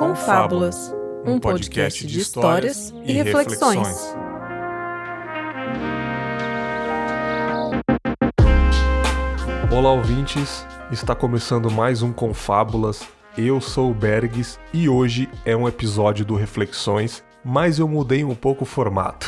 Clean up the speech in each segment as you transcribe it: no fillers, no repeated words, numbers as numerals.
Confábulas, um podcast de histórias e reflexões. Olá, ouvintes! Está começando mais um Confábulas. Eu sou o Bergs e hoje é um episódio do Reflexões, mas eu mudei um pouco o formato.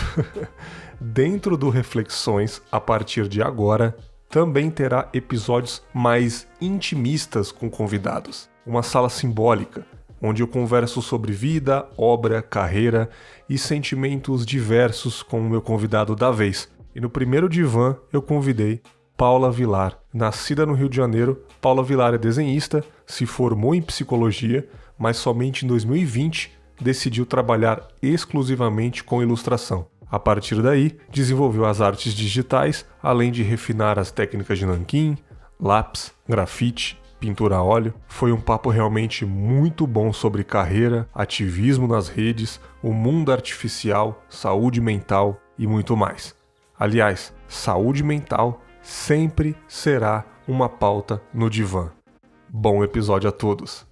Dentro do Reflexões, a partir de agora, também terá episódios mais intimistas com convidados. Uma sala simbólica, onde eu converso sobre vida, obra, carreira e sentimentos diversos com o meu convidado da vez. E no primeiro divã eu convidei Paula Vilar. Nascida no Rio de Janeiro, Paula Vilar é desenhista, se formou em psicologia, mas somente em 2020 decidiu trabalhar exclusivamente com ilustração. A partir daí, desenvolveu as artes digitais, além de refinar as técnicas de nanquim, lápis, grafite, pintura a óleo. Foi um papo realmente muito bom sobre carreira, ativismo nas redes, o mundo artificial, saúde mental e muito mais. Aliás, saúde mental sempre será uma pauta no divã. Bom episódio a todos!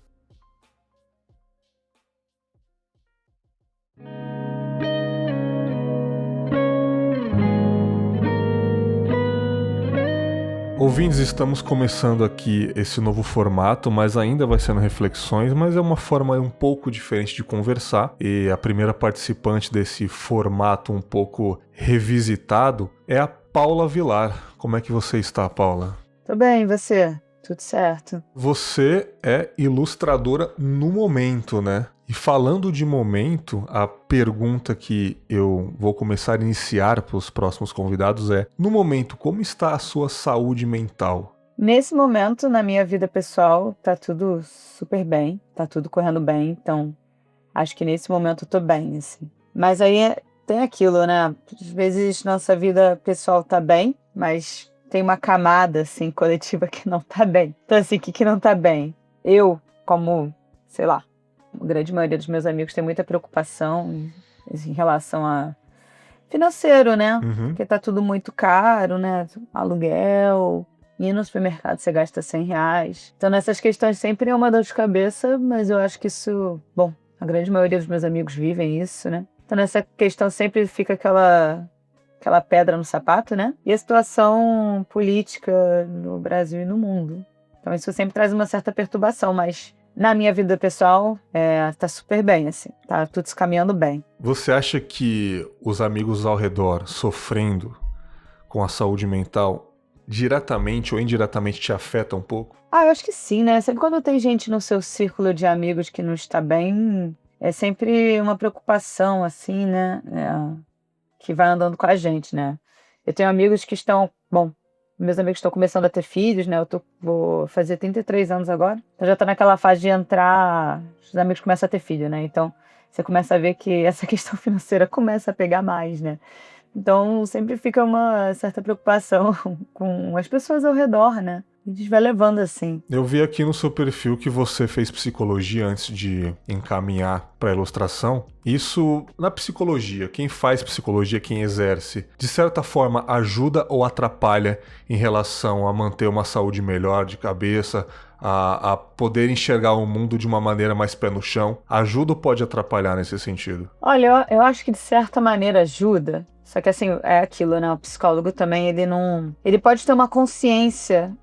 Ouvintes, estamos começando aqui esse novo formato, mas ainda vai sendo reflexões, mas é uma forma um pouco diferente de conversar. E a primeira participante desse formato um pouco revisitado é a Paula Vilar. Como é que você está, Paula? Tô bem, e você? Tudo certo. Você é ilustradora no momento, né? E falando de momento, a pergunta que eu vou começar a iniciar para os próximos convidados é: no momento, como está a sua saúde mental? Nesse momento, na minha vida pessoal, tá tudo super bem, tá tudo correndo bem, então acho que nesse momento eu tô bem, assim. Mas aí tem aquilo, né? Às vezes nossa vida pessoal tá bem, mas tem uma camada, assim, coletiva que não tá bem. Então, assim, o que não tá bem? Eu, como, sei lá, a grande maioria dos meus amigos tem muita preocupação em relação a financeiro, né? Porque tá tudo muito caro, né? Aluguel, ir no supermercado você gasta R$100. Então nessas questões sempre é uma dor de cabeça, mas eu acho que isso, bom, a grande maioria dos meus amigos vivem isso, né? Então nessa questão sempre fica aquela pedra no sapato, né? E a situação política no Brasil e no mundo. Então isso sempre traz uma certa perturbação, mas na minha vida pessoal, tá super bem, assim. Tá tudo se caminhando bem. Você acha que os amigos ao redor sofrendo com a saúde mental diretamente ou indiretamente te afeta um pouco? Eu acho que sim, né? Sempre quando tem gente no seu círculo de amigos que não está bem, é sempre uma preocupação, assim, né? Que vai andando com a gente, né? Eu tenho amigos que estão, meus amigos estão começando a ter filhos, né? Vou fazer 33 anos agora. Então já tô naquela fase de entrar, os amigos começam a ter filho, né? Então você começa a ver que essa questão financeira começa a pegar mais, né? Então sempre fica uma certa preocupação com as pessoas ao redor, né? A gente vai levando assim. Eu vi aqui no seu perfil que você fez psicologia antes de encaminhar para ilustração. Isso, na psicologia, quem faz psicologia, quem exerce, de certa forma ajuda ou atrapalha em relação a manter uma saúde melhor de cabeça, a poder enxergar o mundo de uma maneira mais pé no chão? Ajuda ou pode atrapalhar nesse sentido? Olha, eu acho que de certa maneira ajuda. Só que assim, é aquilo, né? O psicólogo também, ele pode ter uma consciência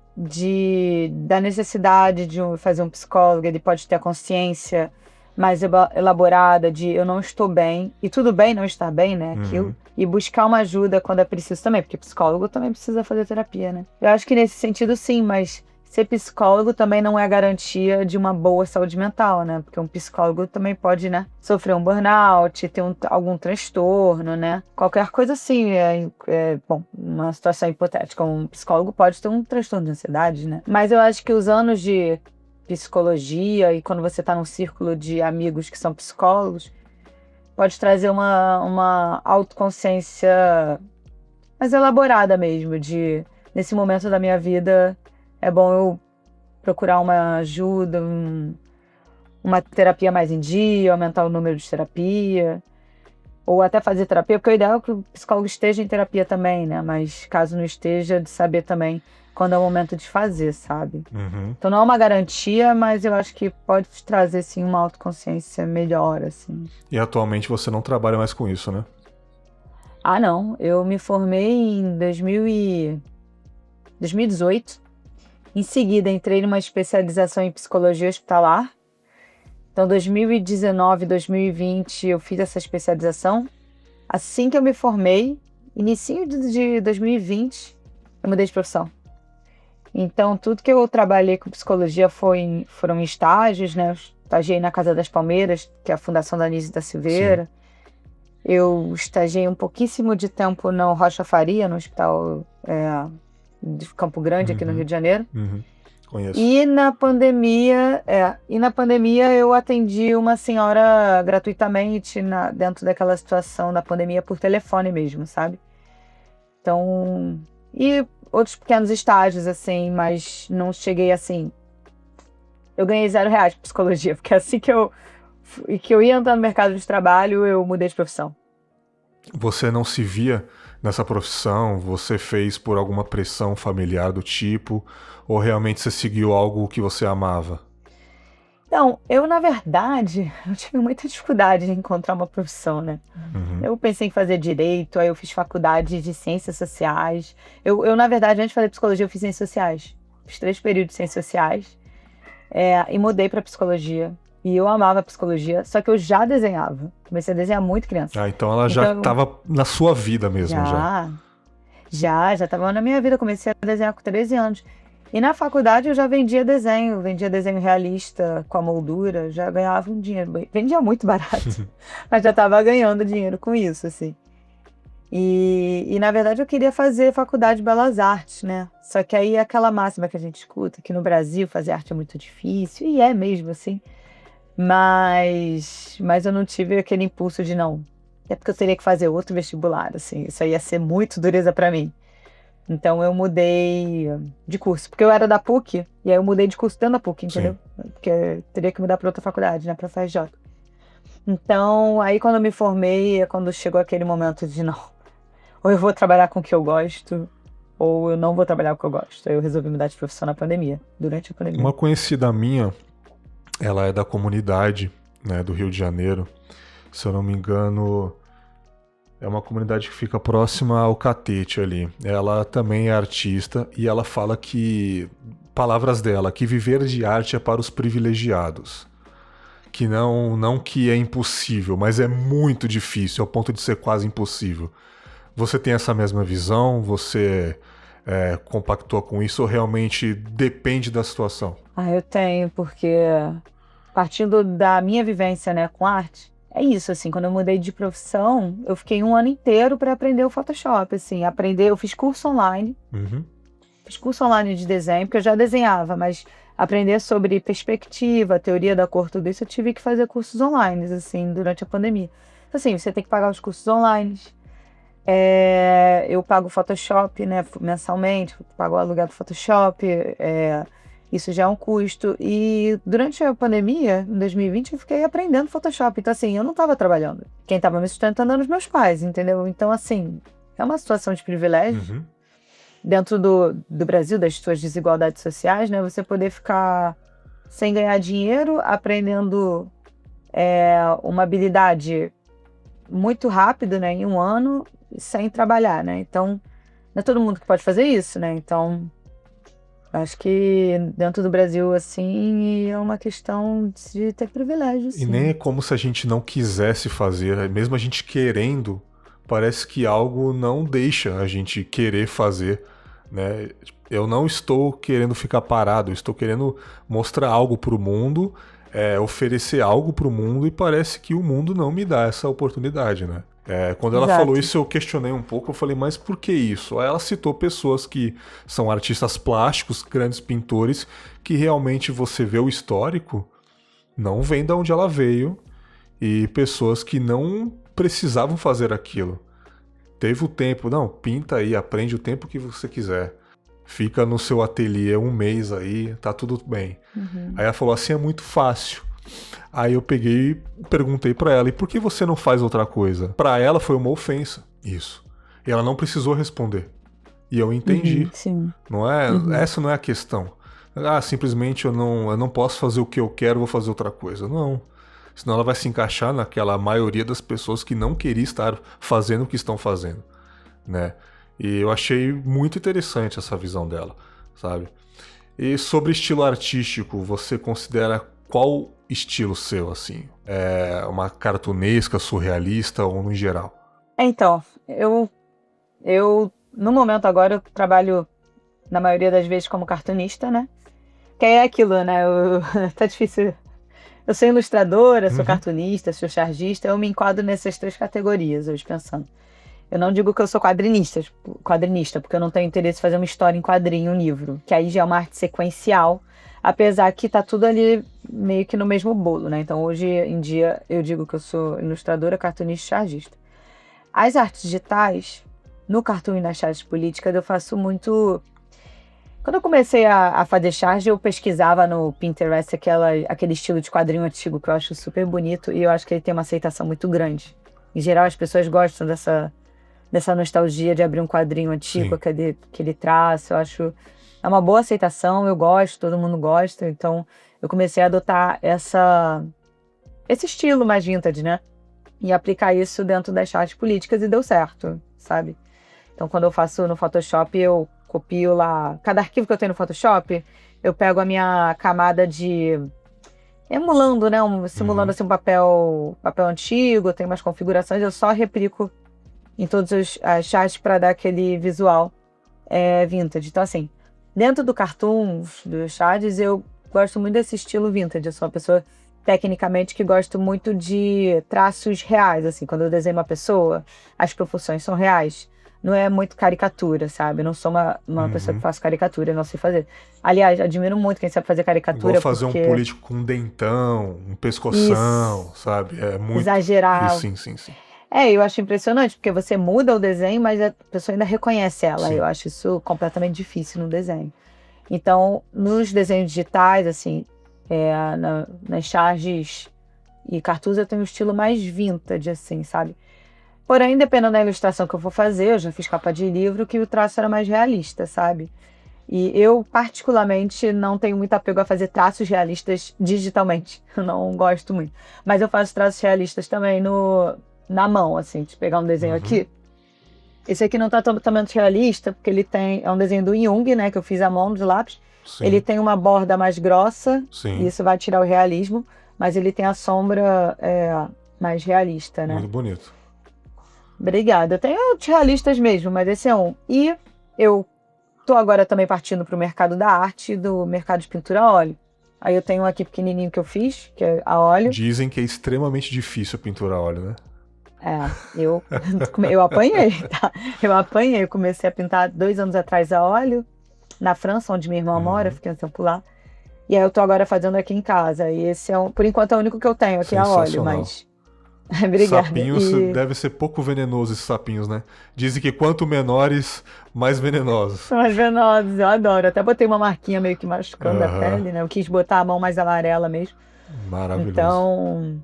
da necessidade de fazer um psicólogo, ele pode ter a consciência mais elaborada de eu não estou bem, e tudo bem não estar bem, né, aquilo, e buscar uma ajuda quando é preciso também, porque psicólogo também precisa fazer terapia, né. Eu acho que nesse sentido sim, mas ser psicólogo também não é garantia de uma boa saúde mental, né? Porque um psicólogo também pode, né, sofrer um burnout, ter algum transtorno, né? Qualquer coisa assim, uma situação hipotética. Um psicólogo pode ter um transtorno de ansiedade, né? Mas eu acho que os anos de psicologia e quando você tá num círculo de amigos que são psicólogos, pode trazer uma autoconsciência mais elaborada mesmo, nesse momento da minha vida, é bom eu procurar uma ajuda, uma terapia mais em dia, aumentar o número de terapia, ou até fazer terapia, porque o ideal é que o psicólogo esteja em terapia também, né? Mas caso não esteja, de saber também quando é o momento de fazer, sabe? Uhum. Então não é uma garantia, mas eu acho que pode te trazer, sim, uma autoconsciência melhor, assim. E atualmente você não trabalha mais com isso, né? Ah, não. Eu me formei em 2018. Em seguida, entrei numa especialização em psicologia hospitalar. Então, 2019, 2020, eu fiz essa especialização. Assim que eu me formei, início de 2020, eu mudei de profissão. Então, tudo que eu trabalhei com psicologia foram estágios, né? Eu estagiei na Casa das Palmeiras, que é a fundação da Anísio da Silveira. Sim. Eu estagiei um pouquíssimo de tempo no Rocha Faria, no hospital de Campo Grande, aqui no Rio de Janeiro. Uhum. Conheço. E na pandemia eu atendi uma senhora gratuitamente dentro daquela situação da pandemia por telefone mesmo, sabe? Então, e outros pequenos estágios, assim, mas não cheguei assim. Eu ganhei R$0 por psicologia, porque assim que eu ia entrar no mercado de trabalho, eu mudei de profissão. Você não se via nessa profissão? Você fez por alguma pressão familiar do tipo? Ou realmente você seguiu algo que você amava? Não, eu, na verdade, eu tive muita dificuldade em encontrar uma profissão, né? Uhum. Eu pensei em fazer direito, aí eu fiz faculdade de ciências sociais. Eu na verdade, antes de fazer psicologia, eu fiz ciências sociais. Fiz 3 períodos de ciências sociais. E mudei para psicologia. E eu amava psicologia, só que eu já desenhava. Comecei a desenhar muito criança. Ah, então ela já estava na sua vida mesmo, já estava na minha vida. Comecei a desenhar com 13 anos. E na faculdade eu já vendia desenho realista com a moldura, já ganhava um dinheiro. Vendia muito barato, mas já estava ganhando dinheiro com isso, assim. E na verdade eu queria fazer faculdade de Belas Artes, né? Só que aí aquela máxima que a gente escuta, que no Brasil fazer arte é muito difícil, e é mesmo, assim. Mas eu não tive aquele impulso de não. É porque eu teria que fazer outro vestibular, assim. Isso aí ia ser muito dureza para mim. Então eu mudei de curso, porque eu era da PUC, e aí eu mudei de curso dentro da PUC, entendeu? Sim. Porque eu teria que mudar para outra faculdade, né, para a FRJ. Então, aí quando eu me formei, é quando chegou aquele momento de não, ou eu vou trabalhar com o que eu gosto, ou eu não vou trabalhar com o que eu gosto. Aí eu resolvi mudar de profissão na pandemia, durante a pandemia. Uma conhecida minha, ela é da comunidade, né, do Rio de Janeiro, se eu não me engano... É uma comunidade que fica próxima ao Catete ali. Ela também é artista e ela fala que, palavras dela, que viver de arte é para os privilegiados. Que não que é impossível, mas é muito difícil, ao ponto de ser quase impossível. Você tem essa mesma visão? Você compactua com isso ou realmente depende da situação? Eu tenho, porque partindo da minha vivência, né, com arte, é isso, assim, quando eu mudei de profissão, eu fiquei 1 ano inteiro para aprender o Photoshop, assim, eu fiz curso online, fiz curso online de desenho, porque eu já desenhava, mas aprender sobre perspectiva, teoria da cor, tudo isso, eu tive que fazer cursos online, assim, durante a pandemia. Assim, você tem que pagar os cursos online, eu pago o Photoshop, né, mensalmente, pago o aluguel do Photoshop, isso já é um custo. E durante a pandemia, em 2020, eu fiquei aprendendo Photoshop. Então, assim, eu não estava trabalhando. Quem estava me sustentando eram os meus pais, entendeu? Então, assim, é uma situação de privilégio. Dentro do Brasil, das suas desigualdades sociais, né? Você poder ficar sem ganhar dinheiro, aprendendo uma habilidade muito rápida, né? Em 1 ano, sem trabalhar, né? Então, não é todo mundo que pode fazer isso, né? Então... acho que dentro do Brasil, assim, é uma questão de ter privilégio, sim. E nem é como se a gente não quisesse fazer, mesmo a gente querendo, parece que algo não deixa a gente querer fazer, né? Eu não estou querendo ficar parado, eu estou querendo mostrar algo para o mundo, oferecer algo para o mundo, e parece que o mundo não me dá essa oportunidade, né? Quando ela falou isso, eu questionei um pouco, eu falei, mas por que isso? Aí ela citou pessoas que são artistas plásticos, grandes pintores, que realmente você vê o histórico, não vem de onde ela veio, e pessoas que não precisavam fazer aquilo. Teve o tempo, não, pinta aí, aprende o tempo que você quiser. Fica no seu ateliê 1 mês aí, tá tudo bem. Aí ela falou, assim é muito fácil. Aí eu peguei e perguntei pra ela, e por que você não faz outra coisa? Pra ela foi uma ofensa, isso. E ela não precisou responder. E eu entendi. Sim. Não é? Essa não é a questão. Simplesmente eu não posso fazer o que eu quero, vou fazer outra coisa. Não. Senão ela vai se encaixar naquela maioria das pessoas que não queria estar fazendo o que estão fazendo, né? E eu achei muito interessante essa visão dela, sabe? E sobre estilo artístico, você considera qual estilo seu, assim? É uma cartunesca, surrealista ou no geral? Então, eu no momento agora eu trabalho na maioria das vezes como cartunista, né? Que é aquilo, né? Tá difícil. Eu sou ilustradora, sou cartunista, sou chargista, eu me enquadro nessas 3 categorias, hoje pensando. Eu não digo que eu sou quadrinista, porque eu não tenho interesse em fazer uma história em quadrinho, um livro, que aí já é uma arte sequencial, apesar que tá tudo ali meio que no mesmo bolo, né? Então hoje em dia eu digo que eu sou ilustradora, cartunista e chargista. As artes digitais, no cartoon e nas charges políticas, eu faço muito... Quando eu comecei a fazer charge, eu pesquisava no Pinterest aquele estilo de quadrinho antigo que eu acho super bonito e eu acho que ele tem uma aceitação muito grande. Em geral, as pessoas gostam dessa nostalgia de abrir um quadrinho antigo, aquele traço. Eu acho é uma boa aceitação, eu gosto, todo mundo gosta. Então, eu comecei a adotar esse estilo mais vintage, né? E aplicar isso dentro das charges políticas e deu certo, sabe? Então, quando eu faço no Photoshop, eu copio lá... Cada arquivo que eu tenho no Photoshop, eu pego a minha camada de... Emulando, né? Simulando assim, um papel antigo, tem umas configurações, eu só replico em todos as charts para dar aquele visual vintage. Então, assim, dentro do cartoon, dos charts, eu gosto muito desse estilo vintage. Eu sou uma pessoa, tecnicamente, que gosto muito de traços reais, assim. Quando eu desenho uma pessoa, as proporções são reais. Não é muito caricatura, sabe? Eu não sou uma pessoa que faço caricatura, eu não sei fazer. Aliás, admiro muito quem sabe fazer caricatura. Igual fazer um político com um dentão, um pescoção, isso. Sabe? É muito... Exagerar. Sim. Eu acho impressionante, porque você muda o desenho, mas a pessoa ainda reconhece ela. Sim. Eu acho isso completamente difícil no desenho. Então, nos desenhos digitais, assim, nas charges e cartoons, eu tenho um estilo mais vintage, assim, sabe? Porém, dependendo da ilustração que eu for fazer, eu já fiz capa de livro, que o traço era mais realista, sabe? E eu, particularmente, não tenho muito apego a fazer traços realistas digitalmente. Eu não gosto muito. Mas eu faço traços realistas também na mão, assim, de pegar um desenho aqui. Esse aqui não tá totalmente realista, porque é um desenho do Jung, né, que eu fiz à mão de lápis. Sim. Ele tem uma borda mais grossa, e isso vai tirar o realismo, mas ele tem a sombra mais realista, né? Muito bonito. Obrigada. Eu tenho outros realistas mesmo, mas esse é um. E eu tô agora também partindo pro mercado da arte, do mercado de pintura a óleo. Aí eu tenho um aqui pequenininho que eu fiz, que é a óleo. Dizem que é extremamente difícil a pintura a óleo, né? Eu apanhei, tá? Eu comecei a pintar 2 anos atrás a óleo, na França, onde minha irmã mora, fiquei um tempo lá. E aí eu tô agora fazendo aqui em casa. E esse por enquanto, é o único que eu tenho aqui a óleo, mas... Obrigada. Sapinhos, deve ser pouco venenoso esses sapinhos, né? Dizem que quanto menores, mais venenosos. Mais venenosos, eu adoro. Até botei uma marquinha meio que machucando a pele, né? Eu quis botar a mão mais amarela mesmo. Maravilhoso. Então,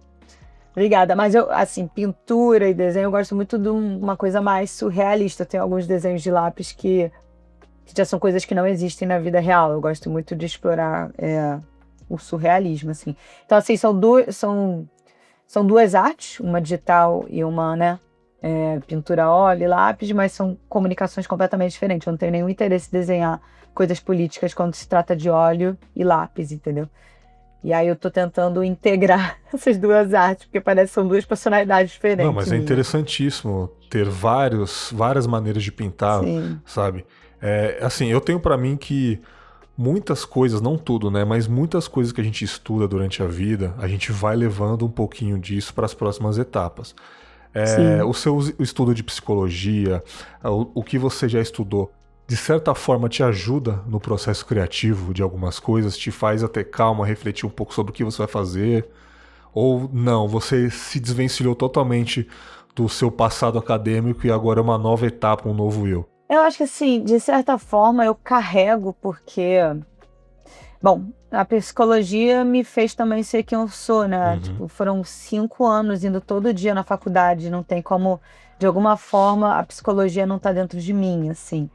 obrigada. Mas eu, assim, pintura e desenho, eu gosto muito de uma coisa mais surrealista. Tem alguns desenhos de lápis que já são coisas que não existem na vida real. Eu gosto muito de explorar o surrealismo, assim. Então, assim, são duas artes, uma digital e uma, né, pintura a óleo e lápis, mas são comunicações completamente diferentes. Eu não tenho nenhum interesse em desenhar coisas políticas quando se trata de óleo e lápis, entendeu? E aí eu tô tentando integrar essas duas artes, porque parece que são duas personalidades diferentes. Não, mas é interessantíssimo ter várias maneiras de pintar, Sim. sabe? Assim, eu tenho pra mim que muitas coisas, não tudo, né, mas muitas coisas que a gente estuda durante a vida, a gente vai levando um pouquinho disso para as próximas etapas. O seu estudo de psicologia, o que você já estudou, de certa forma te ajuda no processo criativo de algumas coisas, te faz até calma, refletir um pouco sobre o que você vai fazer, ou não, você se desvencilhou totalmente do seu passado acadêmico e agora é uma nova etapa, um novo eu? Eu acho que, assim, de certa forma eu carrego porque... Bom, a psicologia me fez também ser quem eu sou, né? Tipo, foram 5 anos indo todo dia na faculdade, não tem como... De alguma forma, a psicologia não tá dentro de mim, assim.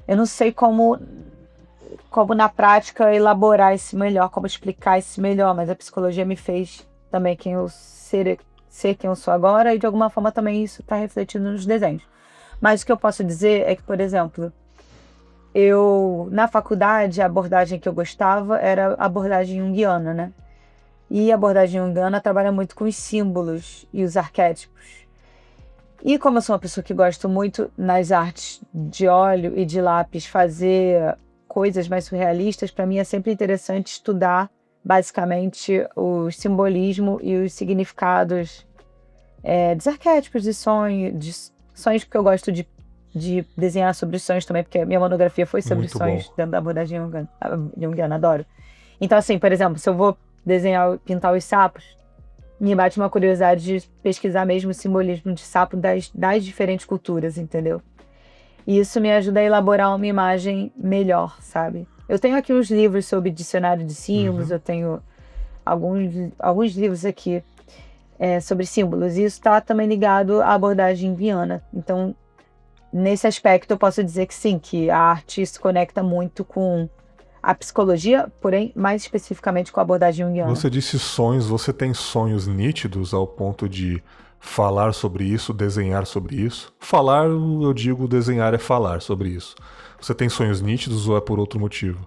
Eu não sei como na prática elaborar isso melhor, como explicar isso melhor, mas a psicologia me fez também ser quem eu sou agora, e de alguma forma também isso está refletido nos desenhos. Mas o que eu posso dizer é que, por exemplo, na faculdade, a abordagem que eu gostava era a abordagem junguiana, né? E a abordagem junguiana trabalha muito com os símbolos e os arquétipos. E como eu sou uma pessoa que gosto muito nas artes de óleo e de lápis fazer coisas mais surrealistas, para mim é sempre interessante estudar basicamente o simbolismo e os significados dos arquétipos de sonhos, porque eu gosto de desenhar sobre os sonhos também, porque a minha monografia foi sobre Muito sonhos bom. dentro da abordagem junguiana, adoro. Então, assim, por exemplo, se eu vou pintar os sapos, me bate uma curiosidade de pesquisar mesmo o simbolismo de sapo das diferentes culturas, entendeu? E isso me ajuda a elaborar uma imagem melhor, sabe? Eu tenho aqui uns livros sobre dicionário de símbolos, eu tenho alguns livros aqui sobre símbolos, e isso está também ligado à abordagem junguiana. Então, nesse aspecto, eu posso dizer que sim, que a arte se conecta muito com a psicologia, porém, mais especificamente com a abordagem junguiana. Você disse sonhos, você tem sonhos nítidos ao ponto de falar sobre isso, desenhar sobre isso? Falar, eu digo, desenhar é falar sobre isso. Você tem sonhos nítidos ou é por outro motivo?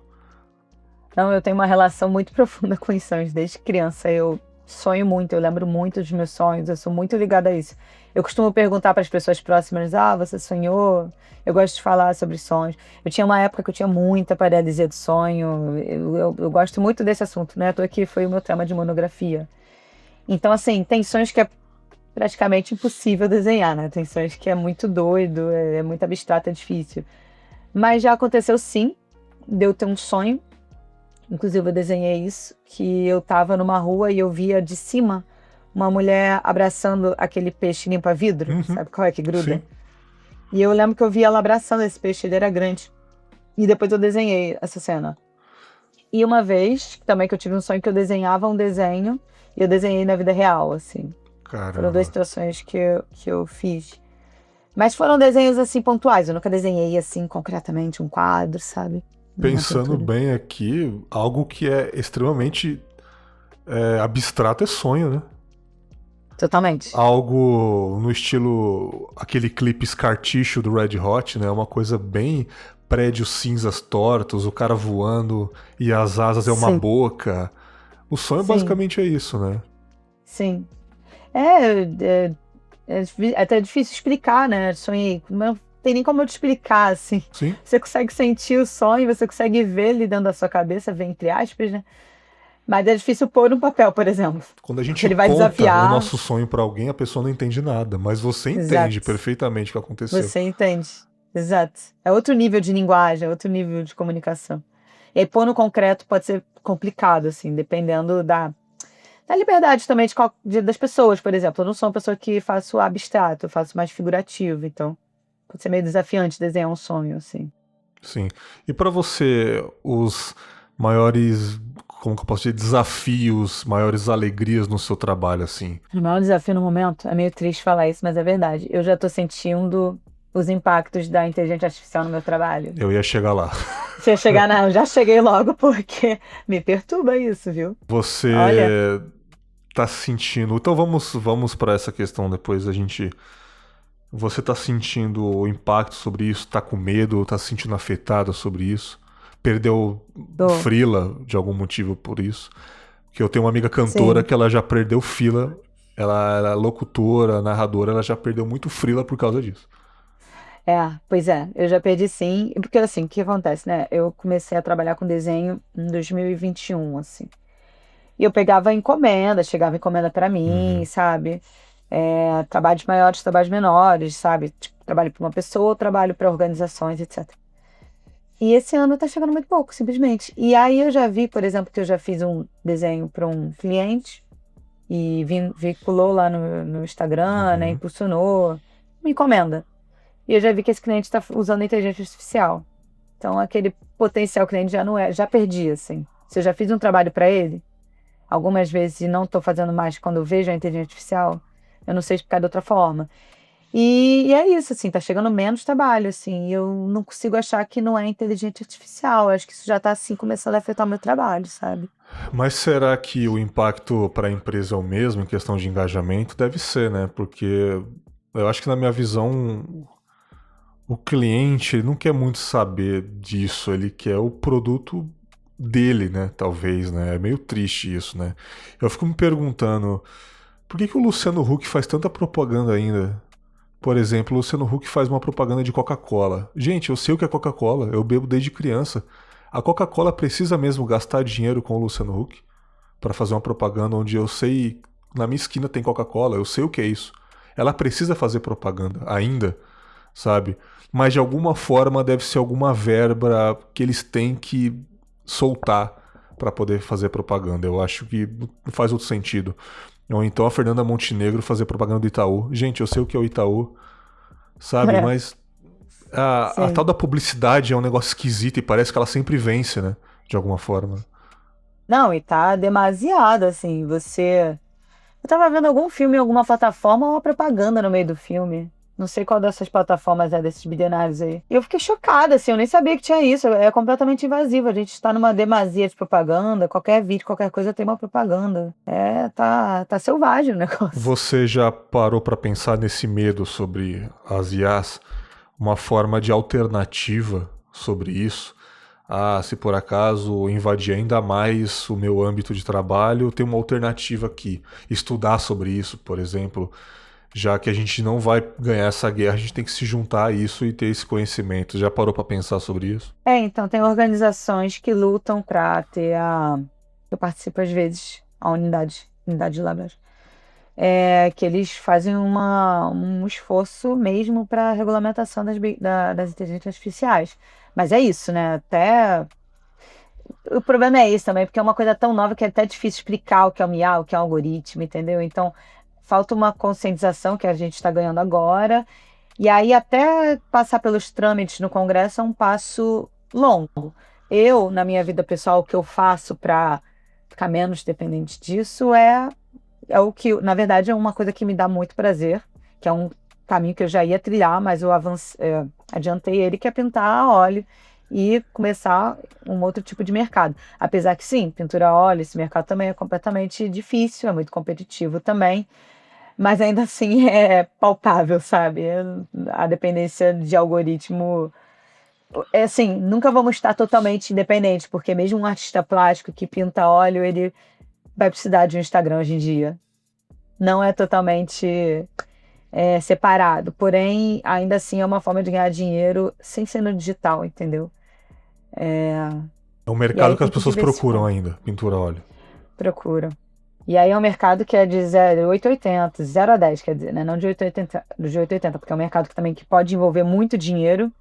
Não, eu tenho uma relação muito profunda com os sonhos. Desde criança eu sonho muito, eu lembro muito dos meus sonhos, eu sou muito ligada a isso. Eu costumo perguntar para as pessoas próximas, você sonhou? Eu gosto de falar sobre sonhos. Eu tinha uma época que eu tinha muita paralisia do sonho, eu gosto muito desse assunto, né? Tô aqui, foi o meu tema de monografia. Então, assim, tem sonhos que é praticamente impossível desenhar, né? Tem sonhos que é muito doido, é muito abstrato, é difícil. Mas já aconteceu sim, de eu ter um sonho. Inclusive eu desenhei isso, que eu tava numa rua e eu via de cima uma mulher abraçando aquele peixe limpa-vidro, sabe qual é que gruda? Sim. E eu lembro que eu vi ela abraçando esse peixe, ele era grande. E depois eu desenhei essa cena. E uma vez, também que eu tive um sonho que eu desenhava um desenho, e eu desenhei na vida real, assim. Caramba. Foram 2 situações que eu fiz. Mas foram desenhos, assim, pontuais. Eu nunca desenhei, assim, concretamente um quadro, sabe? Pensando bem aqui, algo que é extremamente abstrato é sonho, né? Totalmente. Algo no estilo aquele clipe Scar Tissue do Red Hot, né? Uma coisa bem prédios cinzas tortos, o cara voando e as asas é uma Sim. boca. O sonho Sim. basicamente é isso, né? Sim. É até difícil explicar, né? Sonhei. Não tem nem como eu te explicar, assim. Sim. Você consegue sentir o sonho, você consegue ver ele dentro da sua cabeça, ver entre aspas, né? Mas é difícil pôr no papel, por exemplo. Quando a gente Ele vai conta desafiar. o nosso sonho pra alguém, a pessoa não entende nada, mas você entende perfeitamente o que aconteceu. Você entende. Exato. É outro nível de linguagem, é outro nível de comunicação. E aí, pôr no concreto pode ser complicado, assim, dependendo da liberdade também das pessoas, por exemplo. Eu não sou uma pessoa que faço abstrato, eu faço mais figurativo, então pode ser meio desafiante desenhar um sonho, assim. Sim. E pra você, os maiores, como que eu posso dizer, desafios, maiores alegrias no seu trabalho, assim? O maior desafio no momento, é meio triste falar isso, mas é verdade. Eu já tô sentindo os impactos da inteligência artificial no meu trabalho. Eu ia chegar lá. Você ia chegar, não, já cheguei logo, porque me perturba isso, viu? Você tá sentindo... Então vamos para essa questão depois, a gente... Você tá sentindo o impacto sobre isso? Tá com medo? Tá se sentindo afetado sobre isso? Perdeu frila de algum motivo por isso? Porque eu tenho uma amiga cantora que ela já perdeu frila. Ela é locutora, narradora, ela já perdeu muito frila por causa disso. Pois é, eu já perdi sim, porque assim, o que acontece, né? Eu comecei a trabalhar com desenho em 2021, assim. E eu pegava encomenda, chegava encomenda pra mim, sabe? Trabalhos maiores, trabalhos menores, sabe? Tipo, trabalho pra uma pessoa, trabalho pra organizações, etc. E esse ano tá chegando muito pouco, simplesmente. E aí eu já vi, por exemplo, que eu já fiz um desenho pra um cliente e vinculou lá no Instagram, né? Impulsionou uma encomenda. E eu já vi que esse cliente está usando a inteligência artificial. Então, aquele potencial cliente já não é, já perdi, assim. Se eu já fiz um trabalho para ele, algumas vezes, e não estou fazendo mais quando eu vejo a inteligência artificial, eu não sei explicar de outra forma. E é isso, assim, tá chegando menos trabalho, assim, e eu não consigo achar que não é inteligência artificial. Acho que isso já tá, assim, começando a afetar o meu trabalho, sabe? Mas será que o impacto para a empresa é o mesmo em questão de engajamento? Deve ser, né? Porque eu acho que na minha visão o cliente ele não quer muito saber disso, ele quer o produto dele, né? Talvez, né? É meio triste isso, né? Eu fico me perguntando por que que o Luciano Huck faz tanta propaganda ainda? Por exemplo, o Luciano Huck faz uma propaganda de Coca-Cola. Gente, eu sei o que é Coca-Cola, eu bebo desde criança. A Coca-Cola precisa mesmo gastar dinheiro com o Luciano Huck para fazer uma propaganda onde eu sei, na minha esquina tem Coca-Cola, eu sei o que é isso. Ela precisa fazer propaganda ainda, sabe? Mas de alguma forma deve ser alguma verba que eles têm que soltar para poder fazer propaganda. Eu acho que não faz outro sentido. Ou então a Fernanda Montenegro fazer propaganda do Itaú. Gente, eu sei o que é o Itaú, sabe? É, Mas a tal sim. da publicidade é um negócio esquisito e parece que ela sempre vence, né? De alguma forma. Não, e tá demasiado, assim, você... Eu tava vendo algum filme em alguma plataforma ou uma propaganda no meio do filme. Não sei qual dessas plataformas é, desses bilionários aí. E eu fiquei chocada, assim, eu nem sabia que tinha isso. É completamente invasivo. A gente tá numa demasia de propaganda. Qualquer vídeo, qualquer coisa tem uma propaganda. Tá selvagem o negócio. Você já parou para pensar nesse medo sobre as IAs? Uma forma de alternativa sobre isso? Ah, se por acaso invadir ainda mais o meu âmbito de trabalho, tem uma alternativa aqui. Estudar sobre isso, por exemplo, já que a gente não vai ganhar essa guerra, a gente tem que se juntar a isso e ter esse conhecimento. Já parou para pensar sobre isso? Então, tem organizações que lutam pra ter a... Eu participo às vezes, a unidade de laboratório. Que eles fazem um esforço mesmo para a regulamentação das inteligências artificiais. Mas é isso, né? Até o problema é esse também, porque é uma coisa tão nova que é até difícil explicar o que é um IA, o que é um algoritmo, entendeu? Então, falta uma conscientização que a gente está ganhando agora. E aí, até passar pelos trâmites no Congresso é um passo longo. Eu, na minha vida pessoal, o que eu faço para ficar menos dependente disso é o que, na verdade, é uma coisa que me dá muito prazer, que é um caminho que eu já ia trilhar, mas eu adiantei ele, que é pintar a óleo e começar um outro tipo de mercado. Apesar que sim, pintura a óleo, esse mercado também é completamente difícil, é muito competitivo também, mas ainda assim é palpável, sabe? A dependência de algoritmo é assim, nunca vamos estar totalmente independentes, porque mesmo um artista plástico que pinta óleo, ele vai precisar de um Instagram hoje em dia. Não é totalmente separado, porém, ainda assim é uma forma de ganhar dinheiro sem ser no digital, entendeu? É um E mercado aí que as tem que pessoas procuram diversificar, ainda, pintura a óleo. procura. E aí é um mercado que é de 880, 0 a 10, quer dizer, né? Não de 880, porque é um mercado que também que pode envolver muito dinheiro.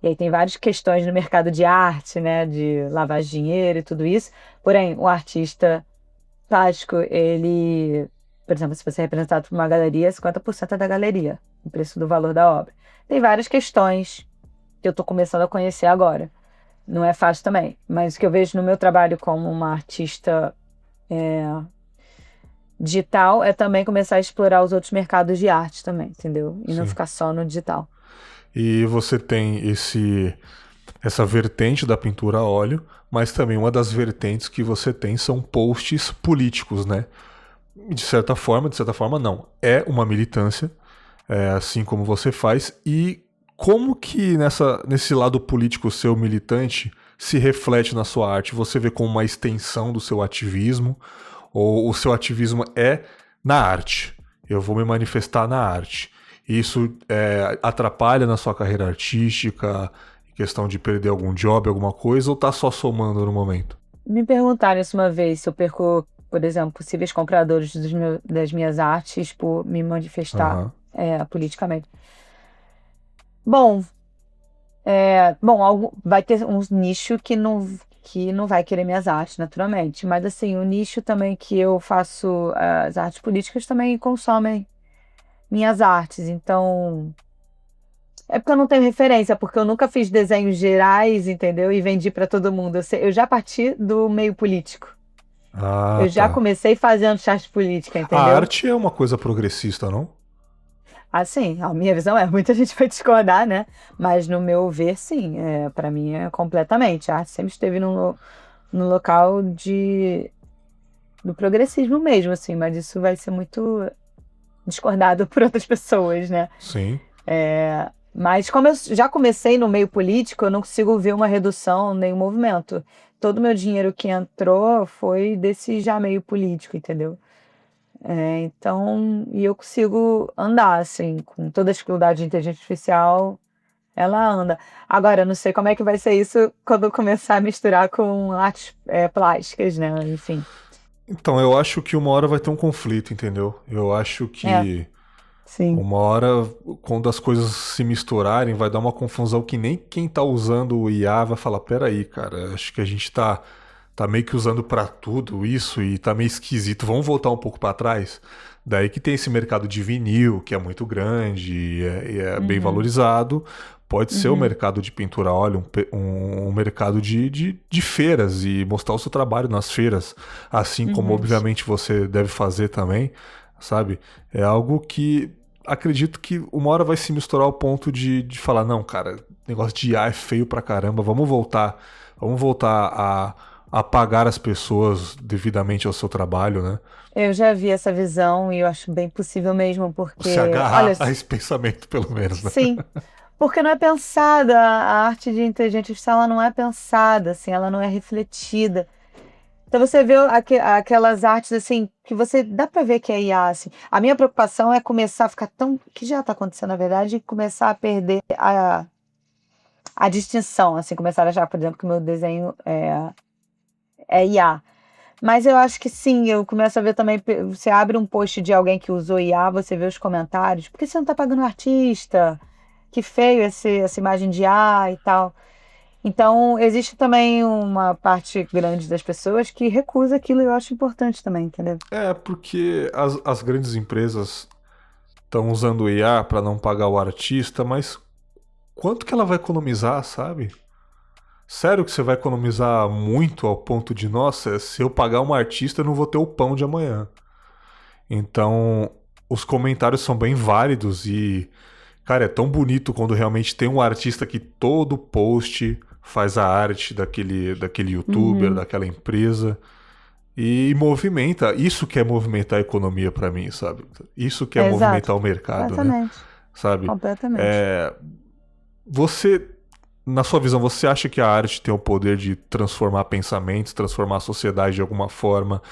E aí tem várias questões no mercado de arte, né? De lavagem de dinheiro e tudo isso. Porém, o artista plástico, ele, por exemplo, se você é representado por uma galeria, 50% é da galeria, o preço do valor da obra. Tem várias questões que eu estou começando a conhecer agora. Não é fácil também, mas o que eu vejo no meu trabalho como uma artista digital é também começar a explorar os outros mercados de arte também, entendeu? E não Sim. ficar só no digital. E você tem essa vertente da pintura a óleo, mas também uma das vertentes que você tem são posts políticos, né? De certa forma não. É uma militância, assim como você faz. E como que nesse lado político seu militante se reflete na sua arte? Você vê como uma extensão do seu ativismo? Ou o seu ativismo é na arte? Eu vou me manifestar na arte. Isso atrapalha na sua carreira artística, em questão de perder algum job, alguma coisa, ou tá só somando no momento? Me perguntaram isso uma vez, se eu perco, por exemplo, possíveis compradores das minhas artes por me manifestar Aham. politicamente. Bom, vai ter um nicho que não vai querer minhas artes, naturalmente. Mas, assim, o nicho também que eu faço, as artes políticas também consomem minhas artes. Então, é porque eu não tenho referência, porque eu nunca fiz desenhos gerais, entendeu? E vendi para todo mundo. Eu já parti do meio político. Ah, Eu já tá. comecei fazendo charte política, A entendeu? arte é uma coisa progressista, não? Assim, a minha visão muita gente vai discordar, né? Mas no meu ver, sim, para mim é completamente. A arte sempre esteve no local do progressismo mesmo, assim, mas isso vai ser muito discordado por outras pessoas, né? Sim. Mas como eu já comecei no meio político, eu não consigo ver uma redução nem um movimento. Todo o meu dinheiro que entrou foi desse já meio político, entendeu? Então, e eu consigo andar, assim, com toda a dificuldade de inteligência artificial, ela anda. Agora, eu não sei como é que vai ser isso quando eu começar a misturar com artes plásticas, né? Enfim. Então, eu acho que uma hora vai ter um conflito, entendeu? Eu acho que Sim. uma hora, quando as coisas se misturarem, vai dar uma confusão que nem quem tá usando o IA vai falar, peraí, cara, acho que a gente tá meio que usando pra tudo isso e tá meio esquisito, vamos voltar um pouco pra trás? Daí que tem esse mercado de vinil, que é muito grande e é bem valorizado. Pode ser o mercado de pintura a óleo, um mercado de feiras e mostrar o seu trabalho nas feiras, assim como obviamente você deve fazer também, sabe? É algo que acredito que uma hora vai se misturar ao ponto de falar, não, cara, negócio de IA é feio pra caramba, vamos voltar a pagar as pessoas devidamente ao seu trabalho, né? Eu já vi essa visão e eu acho bem possível mesmo, porque, Se agarrar olha, a esse pensamento, pelo menos, né? sim, porque não é pensada, a arte de inteligência artificial ela não é pensada, assim, ela não é refletida. Então você vê aquelas artes assim que você dá pra ver que é IA, assim. A minha preocupação é começar a ficar tão, que já tá acontecendo na verdade, começar a perder a distinção, assim, começar a achar, por exemplo, que o meu desenho é IA. Mas eu acho que sim, eu começo a ver também, você abre um post de alguém que usou IA, você vê os comentários, por que você não tá pagando o artista? Que feio essa imagem de IA e tal. Então, existe também uma parte grande das pessoas que recusa aquilo e eu acho importante também, entendeu? Porque as grandes empresas estão usando o IA para não pagar o artista, mas quanto que ela vai economizar, sabe? Sério que você vai economizar muito ao ponto de, nossa, se eu pagar um artista eu não vou ter o pão de amanhã. Então, os comentários são bem válidos e, cara, é tão bonito quando realmente tem um artista que todo post faz a arte daquele youtuber, daquela empresa e movimenta. Isso que é movimentar a economia pra mim, sabe? Isso que é Exato. movimentar o mercado, né? Completamente. Sabe? Completamente. Você, na sua visão, você acha que a arte tem o poder de transformar pensamentos, transformar a sociedade de alguma forma,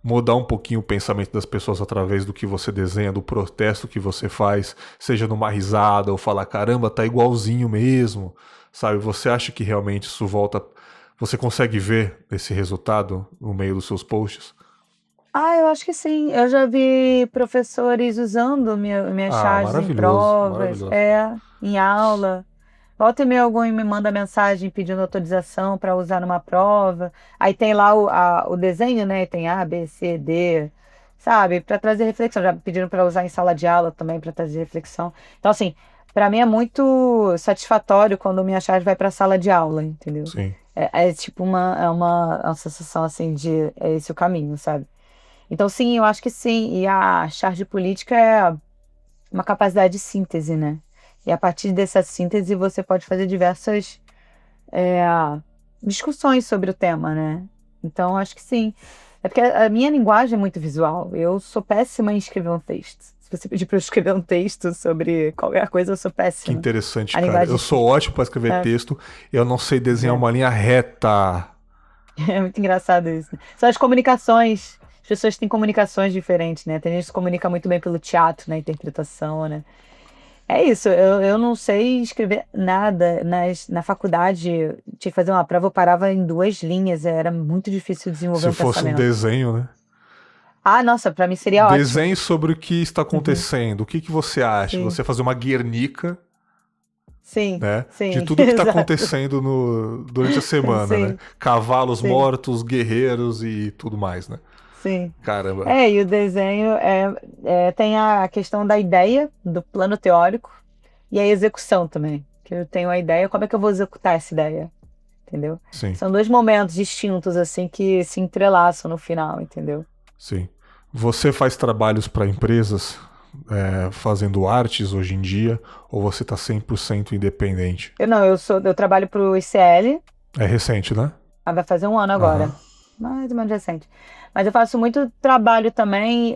mudar um pouquinho o pensamento das pessoas através do que você desenha, do protesto que você faz, seja numa risada ou falar, caramba, tá igualzinho mesmo, sabe? Você acha que realmente isso volta... Você consegue ver esse resultado no meio dos seus posts? Eu acho que sim. Eu já vi professores usando minhas charges em Maravilhoso, provas, maravilhoso. em aula. Volta e meia alguém me manda mensagem pedindo autorização para usar numa prova. Aí tem lá o desenho, né? Tem A, B, C, D, sabe? Para trazer reflexão. Já pediram para usar em sala de aula também para trazer reflexão. Então, assim, para mim é muito satisfatório quando minha charge vai para a sala de aula, entendeu? Sim. É tipo uma sensação assim de é esse o caminho, sabe? Então, sim, eu acho que sim. E a charge política é uma capacidade de síntese, né? E a partir dessa síntese você pode fazer diversas discussões sobre o tema, né? Então, acho que sim. É porque a minha linguagem é muito visual. Eu sou péssima em escrever um texto. Se você pedir para eu escrever um texto sobre qualquer coisa, eu sou Que péssima. interessante, A cara. linguagem Eu sou ótimo para escrever texto, eu não sei desenhar uma linha reta. É muito engraçado isso, né? São as comunicações. As pessoas têm comunicações diferentes, né? Tem gente que se comunica muito bem pelo teatro, na interpretação, né? É isso, eu não sei escrever nada. Na faculdade, tinha que fazer uma prova, eu parava em 2 linhas, era muito difícil desenvolver Se um fosse um pensamento. desenho, né? Nossa, pra mim seria ótimo. Desenhe sobre o que está acontecendo. O que você acha? Sim. Você fazer uma Guernica, Sim, né? sim. De tudo que está exato. acontecendo durante a semana, Sim. né? Cavalos Sim. mortos, guerreiros e tudo mais, né? Sim. Caramba. E o desenho tem a questão da ideia, do plano teórico, e a execução também. Que eu tenho a ideia, como é que eu vou executar essa ideia? Entendeu? Sim, São 2 momentos distintos, assim, que se entrelaçam no final, entendeu? sim. Você faz trabalhos para empresas fazendo artes hoje em dia, ou você tá 100% independente? Eu trabalho pro ICL. É recente, né? Vai fazer um ano agora. Mais ou menos recente. Mas eu faço muito trabalho também.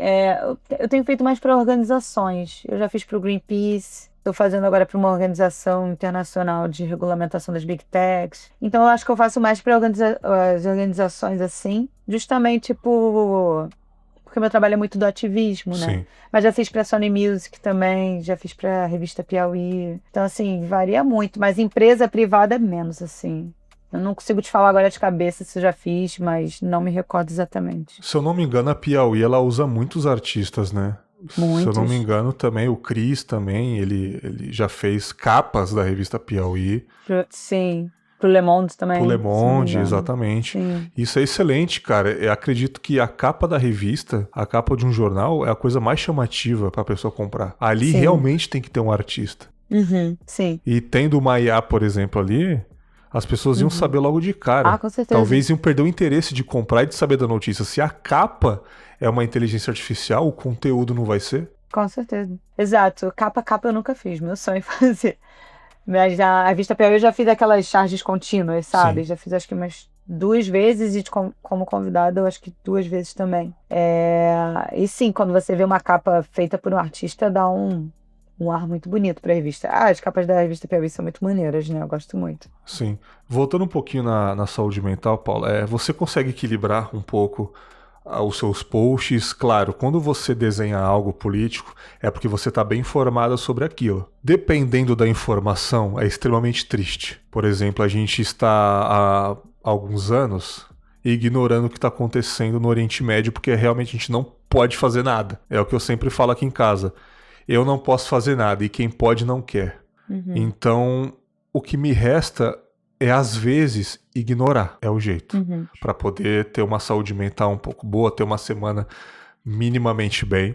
Eu tenho feito mais para organizações. Eu já fiz para o Greenpeace. Estou fazendo agora para uma organização internacional de regulamentação das Big Techs. Então eu acho que eu faço mais para as organizações assim. Justamente porque meu trabalho é muito do ativismo, né? Sim. Mas já fiz para Sony Music também. Já fiz para a revista Piauí. Então assim, varia muito. Mas empresa privada é menos assim. Eu não consigo te falar agora de cabeça se eu já fiz, mas não me recordo exatamente. Se eu não me engano, a Piauí, ela usa muitos artistas, né? Muitos. Se eu não me engano, também o Cris também, ele já fez capas da revista Piauí. Sim, pro Le Monde também. Pro Le Monde, exatamente. Sim. Isso é excelente, cara. Eu acredito que a capa da revista, a capa de um jornal, é a coisa mais chamativa pra pessoa comprar. Ali realmente tem que ter um artista. Sim. E tendo uma IA, por exemplo, ali... As pessoas iam saber logo de cara. Com certeza. Talvez iam perder o interesse de comprar e de saber da notícia. Se a capa é uma inteligência artificial, o conteúdo não vai ser? Com certeza. Exato. Capa eu nunca fiz. Meu sonho é fazer. Mas a revista Piauí eu já fiz aquelas charges contínuas, sabe? Sim. Já fiz acho que umas 2 vezes e como convidada eu acho que 2 vezes também. E sim, quando você vê uma capa feita por um artista, dá um ar muito bonito pra revista. As capas da revista Piauí são muito maneiras, né? Eu gosto muito. Sim. Voltando um pouquinho na saúde mental, Paula, você consegue equilibrar um pouco os seus posts? Claro, quando você desenha algo político, é porque você está bem informada sobre aquilo. Dependendo da informação, é extremamente triste. Por exemplo, a gente está há alguns anos ignorando o que está acontecendo no Oriente Médio, porque realmente a gente não pode fazer nada. É o que eu sempre falo aqui em casa. Eu não posso fazer nada e quem pode não quer. Então, o que me resta é, às vezes, ignorar. É o jeito. Para poder ter uma saúde mental um pouco boa, ter uma semana minimamente bem.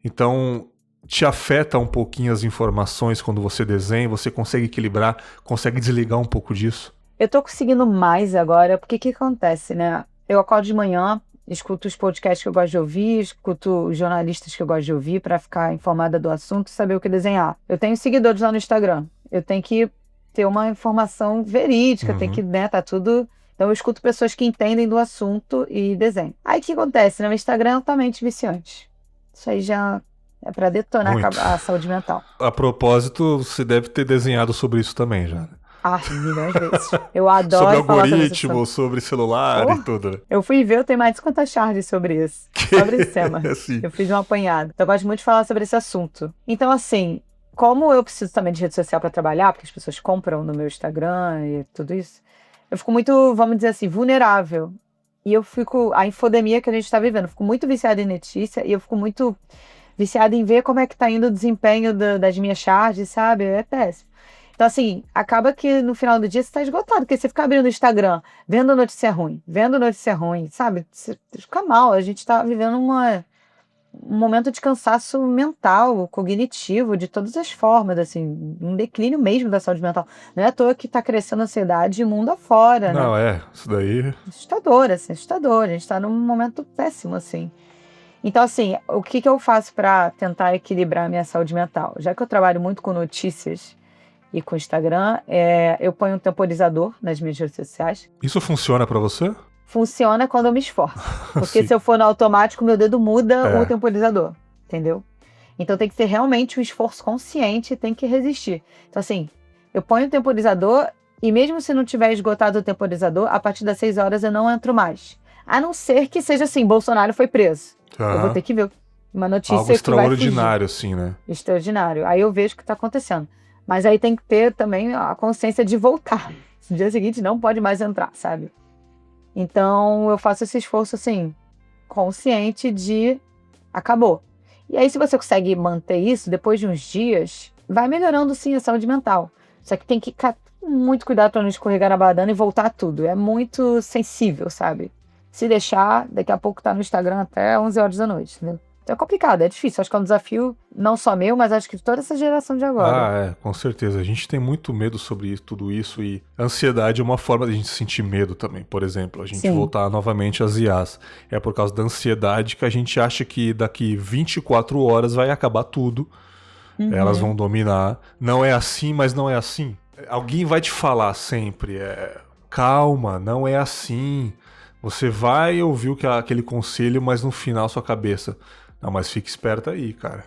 Então, te afeta um pouquinho as informações quando você desenha? Você consegue equilibrar? Consegue desligar um pouco disso? Eu tô conseguindo mais agora, porque o que acontece, né? Eu acordo de manhã, escuto os podcasts que eu gosto de ouvir, escuto os jornalistas que eu gosto de ouvir para ficar informada do assunto e saber o que desenhar. Eu tenho seguidores lá no Instagram. Eu tenho que ter uma informação verídica, tem que, né, tá tudo... Então eu escuto pessoas que entendem do assunto e desenho. Aí o que acontece, né? O Instagram é altamente viciante. Isso aí já é para detonar a saúde mental. A propósito, você deve ter desenhado sobre isso também já. Milhões de vezes. Eu adoro sobre falar algoritmo, sobre celular e tudo, né? Eu fui ver, eu tenho mais de 50 charges sobre isso. Sobre esse tema. Assim. Eu fiz um apanhado. Então eu gosto muito de falar sobre esse assunto. Então, assim, como eu preciso também de rede social para trabalhar, porque as pessoas compram no meu Instagram e tudo isso, eu fico muito, vamos dizer assim, vulnerável. E eu fico, a infodemia que a gente está vivendo, eu fico muito viciada em notícia e eu fico muito viciada em ver como é que tá indo o desempenho das minhas charges, sabe? É péssimo. Então, assim, acaba que no final do dia você está esgotado, porque você fica abrindo o Instagram, vendo notícia ruim, sabe? Você fica mal. A gente está vivendo um momento de cansaço mental, cognitivo, de todas as formas, assim, um declínio mesmo da saúde mental. Não é à toa que está crescendo a ansiedade mundo afora, né? Não, isso daí... Assustador, assim, assustador. A gente está num momento péssimo, assim. Então, assim, o que eu faço para tentar equilibrar a minha saúde mental? Já que eu trabalho muito com notícias e com o Instagram, eu ponho um temporizador nas minhas redes sociais. Isso funciona pra você? Funciona quando eu me esforço. Porque se eu for no automático, meu dedo muda o temporizador, entendeu? Então tem que ser realmente um esforço consciente, tem que resistir. Então assim, eu ponho o temporizador e mesmo se não tiver esgotado o temporizador, a partir das 6 horas eu não entro mais. A não ser que seja assim, Bolsonaro foi preso. Eu vou ter que ver uma notícia algo que vai extraordinário, assim, né? Extraordinário. Aí eu vejo o que está acontecendo. Mas aí tem que ter também a consciência de voltar. No dia seguinte não pode mais entrar, sabe? Então eu faço esse esforço assim, consciente de acabou. E aí se você consegue manter isso, depois de uns dias, vai melhorando sim a saúde mental. Só que tem que ficar muito cuidado para não escorregar na badana e voltar tudo. É muito sensível, sabe? Se deixar, daqui a pouco tá no Instagram até 11 horas da noite, entendeu? Então é complicado, é difícil. Acho que é um desafio não só meu, mas acho que de toda essa geração de agora. Com certeza. A gente tem muito medo sobre tudo isso e ansiedade é uma forma de a gente sentir medo também. Por exemplo, a gente voltar novamente às IAs. É por causa da ansiedade que a gente acha que daqui 24 horas vai acabar tudo. Elas vão dominar. Não é assim, mas não é assim. Alguém vai te falar sempre, calma, não é assim. Você vai ouvir aquele conselho, mas no final sua cabeça... Não, mas fica esperto aí, cara.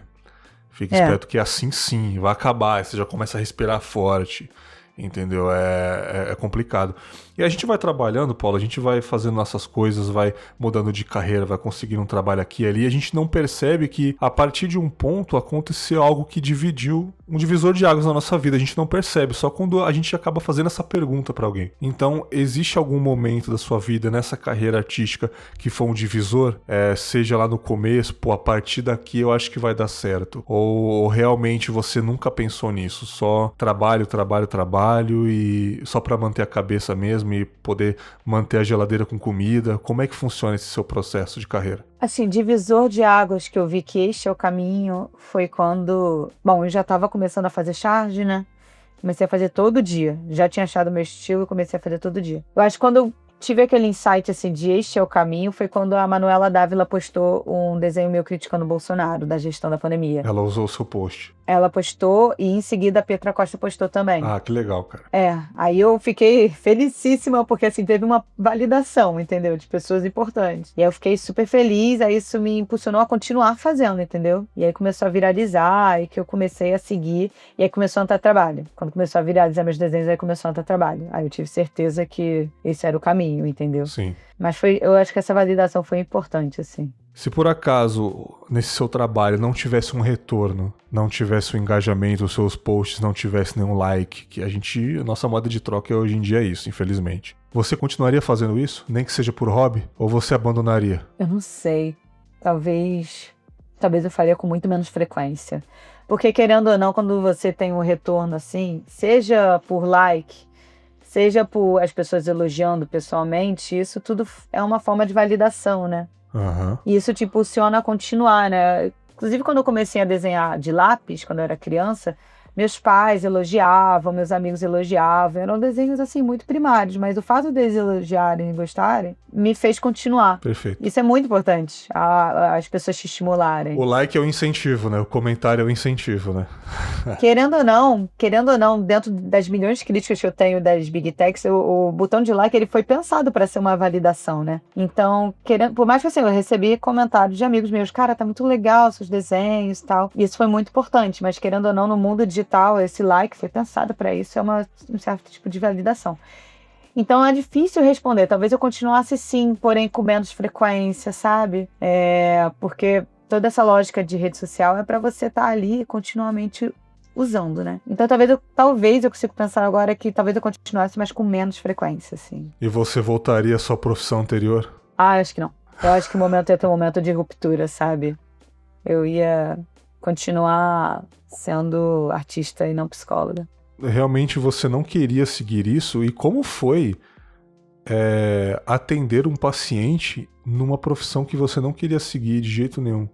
Fica esperto que é assim sim, vai acabar. Aí você já começa a respirar forte, entendeu? É complicado. E a gente vai trabalhando, Paulo, a gente vai fazendo nossas coisas, vai mudando de carreira, vai conseguindo um trabalho aqui e ali. E a gente não percebe que a partir de um ponto aconteceu algo que dividiu, um divisor de águas na nossa vida. A gente não percebe, só quando a gente acaba fazendo essa pergunta pra alguém. Então, existe algum momento da sua vida, nessa carreira artística, que foi um divisor? Seja lá no começo, pô, a partir daqui eu acho que vai dar certo. Ou realmente você nunca pensou nisso? Só trabalho e só pra manter a cabeça mesmo e poder manter a geladeira com comida? Como é que funciona esse seu processo de carreira? Assim, divisor de águas que eu vi que este é o caminho foi quando... Bom, eu já estava começando a fazer charge, né? Comecei a fazer todo dia. Já tinha achado meu estilo e comecei a fazer todo dia. Eu acho que quando eu tive aquele insight, assim, de este é o caminho, foi quando a Manuela Dávila postou um desenho meu criticando o Bolsonaro, da gestão da pandemia. Ela usou o seu post. Ela postou e em seguida a Petra Costa postou também. Ah, que legal, cara. Aí eu fiquei felicíssima porque assim, teve uma validação, entendeu? De pessoas importantes. E aí eu fiquei super feliz, aí isso me impulsionou a continuar fazendo, entendeu? E aí começou a viralizar, e que eu comecei a seguir, e aí começou a entrar trabalho. Quando começou a viralizar meus desenhos, aí começou a entrar trabalho. Aí eu tive certeza que esse era o caminho, entendeu? Sim. Mas eu acho que essa validação foi importante, assim. Se por acaso, nesse seu trabalho, não tivesse um retorno, não tivesse um engajamento, os seus posts não tivesse nenhum like, que a nossa moda de troca hoje em dia é isso, infelizmente. Você continuaria fazendo isso, nem que seja por hobby, ou você abandonaria? Eu não sei. Talvez eu faria com muito menos frequência. Porque, querendo ou não, quando você tem um retorno assim, seja por like, seja por as pessoas elogiando pessoalmente, isso tudo é uma forma de validação, né? E isso te impulsiona a continuar, né? Inclusive, quando eu comecei a desenhar de lápis, quando eu era criança, meus pais elogiavam, meus amigos elogiavam. Eram desenhos, assim, muito primários, mas o fato deles elogiarem e gostarem me fez continuar. Perfeito. Isso é muito importante, as pessoas te estimularem. O like é o incentivo, né? O comentário é o incentivo, né? Querendo ou não, dentro das milhões de críticas que eu tenho das Big Techs, o botão de like, ele foi pensado para ser uma validação, né? Então, por mais que assim, eu recebi comentários de amigos meus, cara, tá muito legal seus desenhos e tal. E isso foi muito importante, mas querendo ou não, no mundo digital, esse like foi pensado para isso, é um certo tipo de validação. Então é difícil responder. Talvez eu continuasse sim, porém com menos frequência, sabe? Porque toda essa lógica de rede social é para você estar ali continuamente usando, né? Então talvez eu consiga pensar agora que talvez eu continuasse, mas com menos frequência, assim. E você voltaria à sua profissão anterior? Acho que não. Eu acho que o momento ia ter um momento de ruptura, sabe? Eu ia continuar sendo artista e não psicóloga. Realmente você não queria seguir isso? E como foi atender um paciente numa profissão que você não queria seguir de jeito nenhum?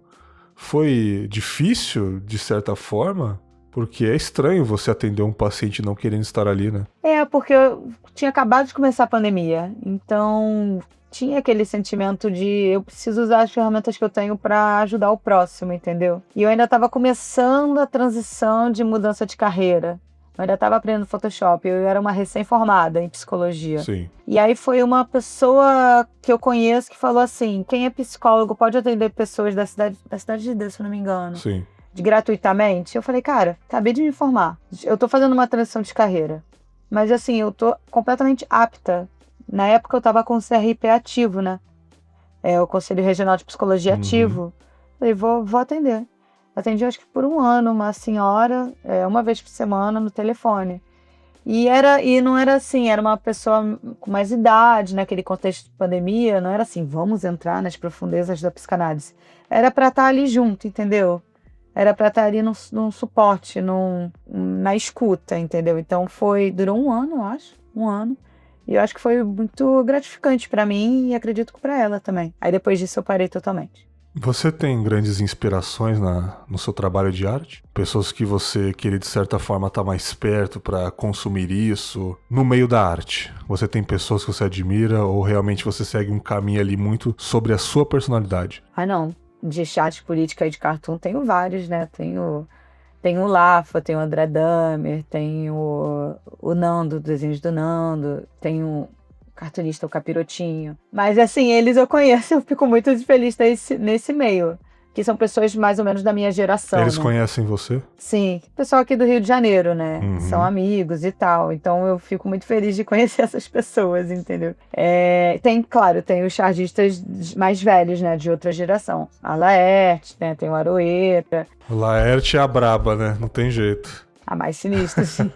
Foi difícil, de certa forma? Porque é estranho você atender um paciente não querendo estar ali, né? Porque eu tinha acabado de começar a pandemia, então tinha aquele sentimento de eu preciso usar as ferramentas que eu tenho para ajudar o próximo, entendeu? E eu ainda estava começando a transição de mudança de carreira. Eu ainda estava aprendendo Photoshop, eu era uma recém-formada em psicologia. Sim. E aí foi uma pessoa que eu conheço que falou assim, quem é psicólogo pode atender pessoas da cidade de Deus, se eu não me engano. Sim. Gratuitamente. Eu falei, cara, acabei de me formar. Eu tô fazendo uma transição de carreira. Mas assim, eu tô completamente apta. Na época eu tava com o CRP ativo, né? O Conselho Regional de Psicologia ativo. Falei, vou atender. Atendi acho que por um ano uma senhora, uma vez por semana no telefone. E não era assim, era uma pessoa com mais idade, naquele contexto de pandemia, não era assim, vamos entrar nas profundezas da psicanálise. Era para estar ali junto, entendeu? Era para estar ali num suporte, na escuta, entendeu? Então durou um ano, eu acho, E eu acho que foi muito gratificante para mim e acredito que para ela também. Aí depois disso eu parei totalmente. Você tem grandes inspirações no seu trabalho de arte? Pessoas que você queria, de certa forma, estar mais perto para consumir isso no meio da arte? Você tem pessoas que você admira ou realmente você segue um caminho ali muito sobre a sua personalidade? Ah, não. De chat política e de cartoon tenho vários, né? Tenho o Lafa, tenho o André Damer, tenho o Nando, desenhos do Nando, tenho o cartunista, o Capirotinho. Mas assim, eles eu conheço, eu fico muito feliz nesse meio. Que são pessoas mais ou menos da minha geração, Eles né? conhecem você? Sim, pessoal aqui do Rio de Janeiro, né? Uhum. São amigos e tal. Então eu fico muito feliz de conhecer essas pessoas, entendeu? Tem os chargistas mais velhos, né? De outra geração. A Laerte, né? Tem o Aroeira. O Laerte é a braba, né? Não tem jeito. A mais sinistra, sim.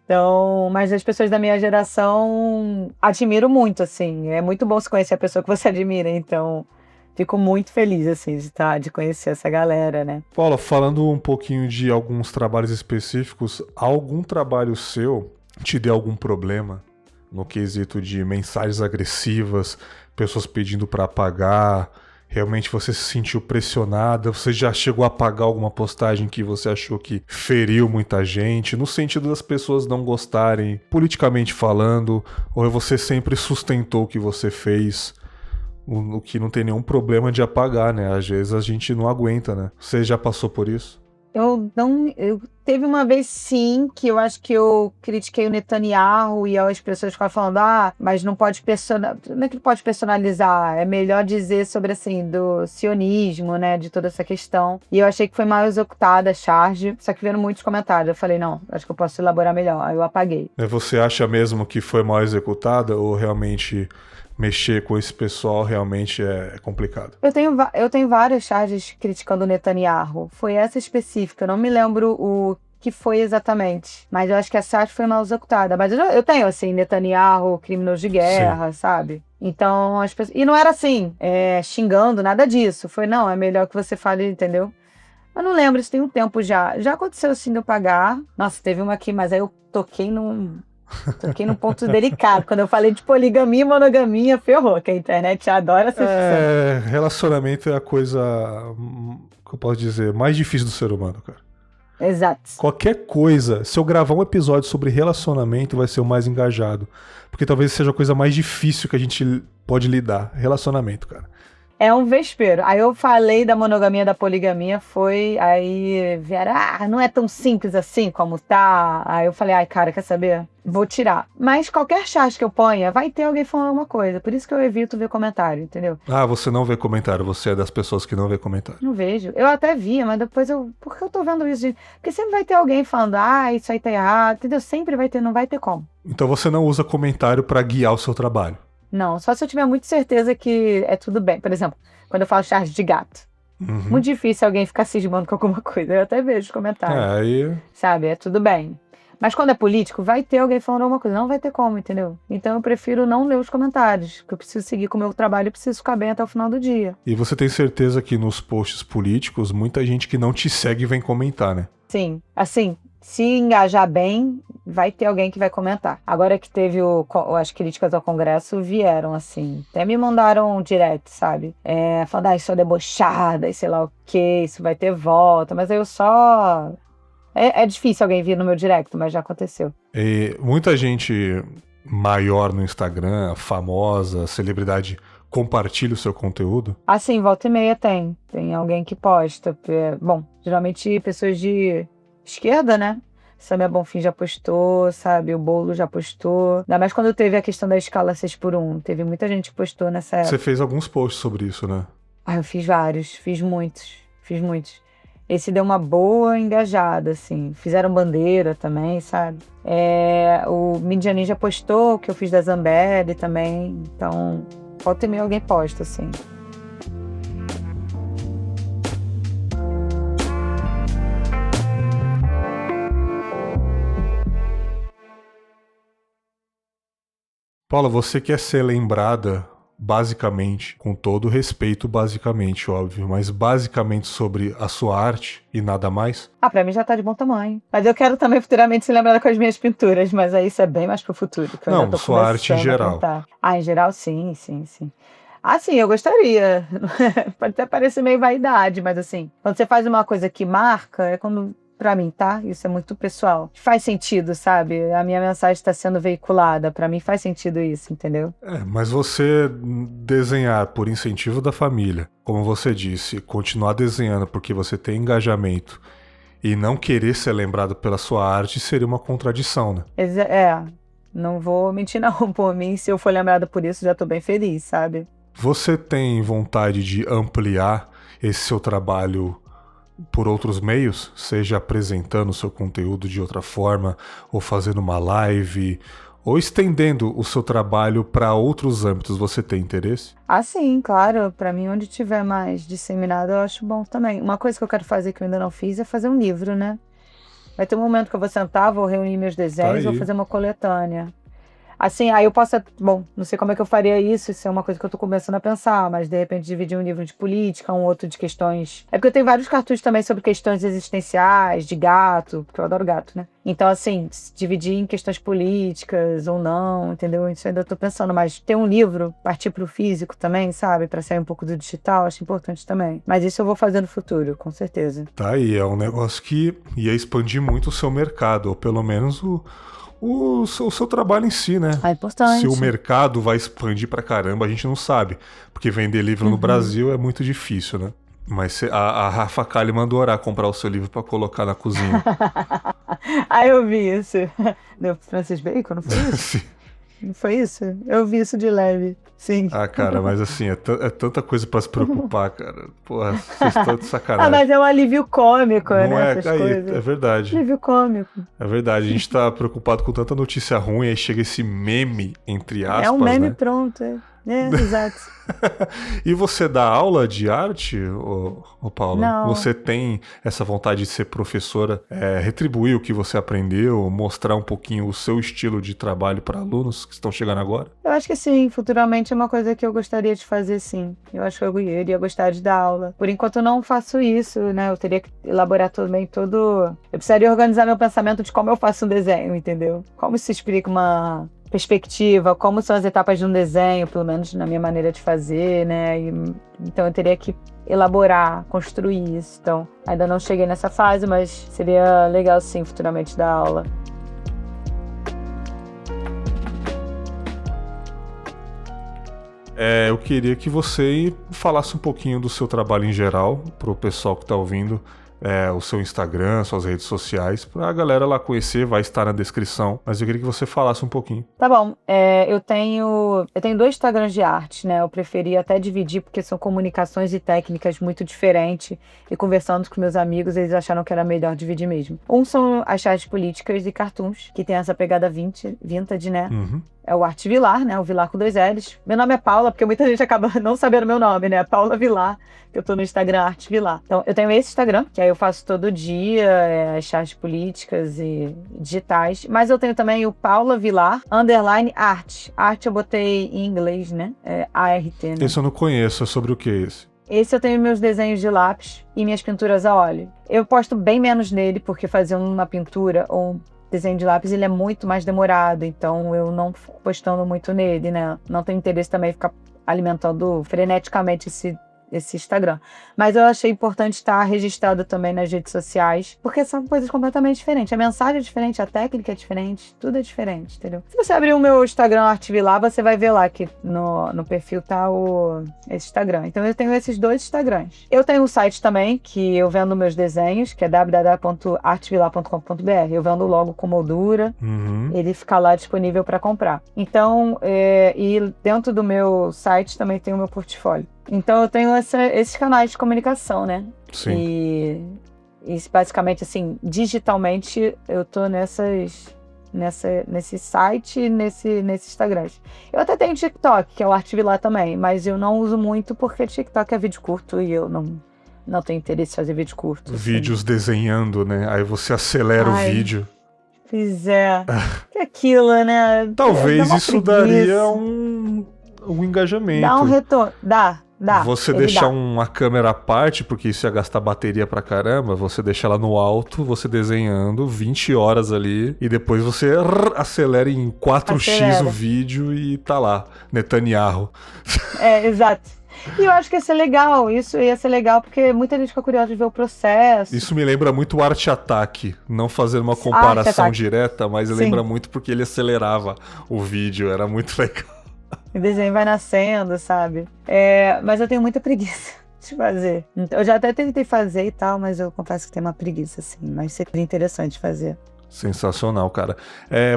Então, mas as pessoas da minha geração admiro muito, assim. É muito bom se conhecer a pessoa que você admira, então fico muito feliz, assim, de conhecer essa galera, né? Paula, falando um pouquinho de alguns trabalhos específicos, algum trabalho seu te deu algum problema no quesito de mensagens agressivas, pessoas pedindo para apagar? Realmente você se sentiu pressionada? Você já chegou a apagar alguma postagem que você achou que feriu muita gente? No sentido das pessoas não gostarem, politicamente falando, ou você sempre sustentou o que você fez? O que não tem nenhum problema de apagar, né? Às vezes a gente não aguenta, né? Você já passou por isso? Teve uma vez sim que eu acho que eu critiquei o Netanyahu e as pessoas ficavam falando, mas não pode não é que pode personalizar, é melhor dizer sobre, assim, do sionismo, né, de toda essa questão. E eu achei que foi mal executada a charge, só que vieram muitos comentários. Eu falei, não, acho que eu posso elaborar melhor. Aí eu apaguei. Você acha mesmo que foi mal executada ou realmente mexer com esse pessoal realmente é complicado? Eu tenho várias charges criticando o Netanyahu. Foi essa específica, eu não me lembro o que foi exatamente. Mas eu acho que a charge foi mal executada. Mas eu tenho, assim, Netanyahu, criminoso de guerra, sabe? Então, as pessoas... E não era assim, xingando, nada disso. Foi, não, é melhor que você fale, entendeu? Eu não lembro, isso tem um tempo já. Já aconteceu, assim, de eu pagar. Nossa, teve uma aqui, mas aí eu toquei num ponto delicado. Quando eu falei de poligamia e monogamia, ferrou, que a internet adora ser relacionamento é a coisa, que eu posso dizer, mais difícil do ser humano, cara. Exato. Qualquer coisa, se eu gravar um episódio sobre relacionamento, vai ser o mais engajado. Porque talvez seja a coisa mais difícil que a gente pode lidar. Relacionamento, cara. É um vespeiro. Aí eu falei da monogamia, da poligamia, aí vieram, não é tão simples assim como tá. Aí eu falei, cara, quer saber? Vou tirar. Mas qualquer chat que eu ponha, vai ter alguém falando alguma coisa. Por isso que eu evito ver comentário, entendeu? Você não vê comentário, você é das pessoas que não vê comentário. Não vejo. Eu até via, mas depois por que eu tô vendo isso? Porque sempre vai ter alguém falando, isso aí tá errado, entendeu? Sempre vai ter, não vai ter como. Então você não usa comentário pra guiar o seu trabalho? Não, só se eu tiver muito certeza que é tudo bem. Por exemplo, quando eu falo charge de gato. Muito difícil alguém ficar cismando com alguma coisa. Eu até vejo os comentários. Sabe, é tudo bem. Mas quando é político, vai ter alguém falando alguma coisa. Não vai ter como, entendeu? Então eu prefiro não ler os comentários. Porque eu preciso seguir com o meu trabalho e preciso ficar bem até o final do dia. E você tem certeza que nos posts políticos, muita gente que não te segue vem comentar, né? Sim. Assim, se engajar bem, vai ter alguém que vai comentar. Agora que teve as críticas ao Congresso, vieram, assim. Até me mandaram um direct, sabe? Falando, isso é debochada, e sei lá o quê, isso vai ter volta. Mas aí eu só... É difícil alguém vir no meu direct, mas já aconteceu. E muita gente maior no Instagram, famosa, celebridade, compartilha o seu conteúdo? Sim, volta e meia tem. Tem alguém que posta. Bom, geralmente pessoas de esquerda, né? Samia Bonfim já postou, sabe? O Bolo já postou. Ainda mais quando teve a questão da escala 6x1. Teve muita gente que postou nessa época. Você fez alguns posts sobre isso, né? Eu fiz vários. Fiz muitos. Esse deu uma boa engajada, assim. Fizeram bandeira também, sabe? O Mídia Ninja postou o que eu fiz da Zambelli também. Então, volta e meia alguém posta, assim. Paula, você quer ser lembrada basicamente, com todo respeito, basicamente, óbvio, mas basicamente sobre a sua arte e nada mais? Pra mim já tá de bom tamanho. Mas eu quero também futuramente ser lembrada com as minhas pinturas, mas aí isso é bem mais pro futuro. Que eu ainda tô sua arte em geral. em geral, sim. Ah, sim, eu gostaria. Pode até parecer meio vaidade, mas assim, quando você faz uma coisa que marca, é quando, pra mim, tá? Isso é muito pessoal. Faz sentido, sabe? A minha mensagem está sendo veiculada. Pra mim faz sentido isso, entendeu? Mas você desenhar por incentivo da família, como você disse, continuar desenhando porque você tem engajamento e não querer ser lembrado pela sua arte seria uma contradição, né? Não vou mentir não. Por mim, se eu for lembrada por isso, já tô bem feliz, sabe? Você tem vontade de ampliar esse seu trabalho por outros meios? Seja apresentando o seu conteúdo de outra forma, ou fazendo uma live, ou estendendo o seu trabalho para outros âmbitos. Você tem interesse? Ah, sim, claro. Pra mim, onde tiver mais disseminado, eu acho bom também. Uma coisa que eu quero fazer que eu ainda não fiz é fazer um livro, né? Vai ter um momento que eu vou sentar, vou reunir meus desenhos, vou fazer uma coletânea. Assim, aí eu posso... Bom, não sei como é que eu faria isso é uma coisa que eu tô começando a pensar, mas de repente dividir um livro de política, um outro de questões... É porque eu tenho vários cartoons também sobre questões existenciais, de gato, porque eu adoro gato, né? Então, assim, dividir em questões políticas ou não, entendeu? Isso eu ainda tô pensando, mas ter um livro, partir pro físico também, sabe? Pra sair um pouco do digital, acho importante também. Mas isso eu vou fazer no futuro, com certeza. Tá aí, é um negócio que ia expandir muito o seu mercado, ou pelo menos o seu trabalho em si, né? É importante. Se o mercado vai expandir pra caramba, a gente não sabe. Porque vender livro no Brasil é muito difícil, né? Mas a Rafa Kali mandou orar comprar o seu livro pra colocar na cozinha. Ah, eu vi isso. Do Francis Bacon, não foi isso? Sim. Não foi isso? Eu vi isso de leve, sim. Ah, cara, mas assim, é tanta coisa pra se preocupar, cara. Porra, vocês estão de sacanagem. Ah, mas é um alívio cômico, não né? É, essas aí, coisas. é verdade. Alívio cômico. É verdade, a gente tá preocupado com tanta notícia ruim, aí chega esse meme, entre aspas, É um meme né? pronto, exato. E você dá aula de arte, ô Paula? Não. Você tem essa vontade de ser professora, retribuir o que você aprendeu, mostrar um pouquinho o seu estilo de trabalho para alunos que estão chegando agora? Eu acho que sim, futuramente é uma coisa que eu gostaria de fazer, sim. Eu acho que eu iria gostar de dar aula. Por enquanto eu não faço isso, né? Eu teria que elaborar também todo... Eu precisaria organizar meu pensamento de como eu faço um desenho, entendeu? Como se explica uma perspectiva, como são as etapas de um desenho, pelo menos na minha maneira de fazer, né? Então eu teria que elaborar, construir isso. Então, ainda não cheguei nessa fase, mas seria legal sim, futuramente dar aula. Eu queria que você falasse um pouquinho do seu trabalho em geral, para o pessoal que está ouvindo, o seu Instagram, suas redes sociais, para a galera lá conhecer, vai estar na descrição, mas eu queria que você falasse um pouquinho. Tá bom, eu tenho 2 Instagrams de arte, né? Eu preferi até dividir porque são comunicações e técnicas muito diferentes, e conversando com meus amigos, eles acharam que era melhor dividir mesmo. Um são as charges políticas e cartoons, que tem essa pegada vintage, né? Uhum. É o Arte Vilar, né? O Vilar com 2 L's. Meu nome é Paula, porque muita gente acaba não sabendo meu nome, né? Paula Vilar, que eu tô no Instagram Arte Vilar. Então, eu tenho esse Instagram, que aí eu faço todo dia as charges políticas e digitais. Mas eu tenho também o Paula Vilar, _arte. Arte eu botei em inglês, né? ART, né? Esse eu não conheço, é sobre o que esse? Esse eu tenho meus desenhos de lápis e minhas pinturas a óleo. Eu posto bem menos nele, porque fazer uma pintura ou um desenho de lápis, ele é muito mais demorado, então eu não fico postando muito nele, né? Não tenho interesse também em ficar alimentando freneticamente esse Instagram. Mas eu achei importante estar registrado também nas redes sociais, porque são coisas completamente diferentes. A mensagem é diferente, a técnica é diferente, tudo é diferente, entendeu? Se você abrir o meu Instagram Arte Vilar, você vai ver lá que no perfil tá esse Instagram. Então eu tenho esses 2 Instagrams. Eu tenho um site também, que eu vendo meus desenhos, que é www.artevilar.com.br. Eu vendo logo com moldura, ele fica lá disponível para comprar. Então, e dentro do meu site também tem o meu portfólio. Então eu tenho esses canais de comunicação, né? Sim. E basicamente, assim, digitalmente eu tô nesse site e nesse Instagram. Eu até tenho TikTok, que é o Arte Vilar também, mas eu não uso muito porque TikTok é vídeo curto e eu não tenho interesse em fazer vídeo curto. Vídeos desenhando, né? Aí você acelera o vídeo. Pois é. Que aquilo, né? Talvez isso preguiça. daria um engajamento. Dá um retorno. Dá. Você deixar uma câmera à parte, porque isso ia gastar bateria pra caramba, você deixa ela no alto, você desenhando 20 horas ali, e depois você acelera em 4x o vídeo e tá lá, Netanyahu. Exato. E eu acho que ia ser legal, isso ia ser legal, porque muita gente fica curiosa de ver o processo. Isso me lembra muito o Art Attack, não fazer uma comparação direta, mas lembra muito porque ele acelerava o vídeo, era muito legal. O desenho vai nascendo, sabe? Mas eu tenho muita preguiça de fazer. Eu já até tentei fazer e tal, mas eu confesso que tenho uma preguiça, assim. Mas seria interessante fazer. Sensacional, cara.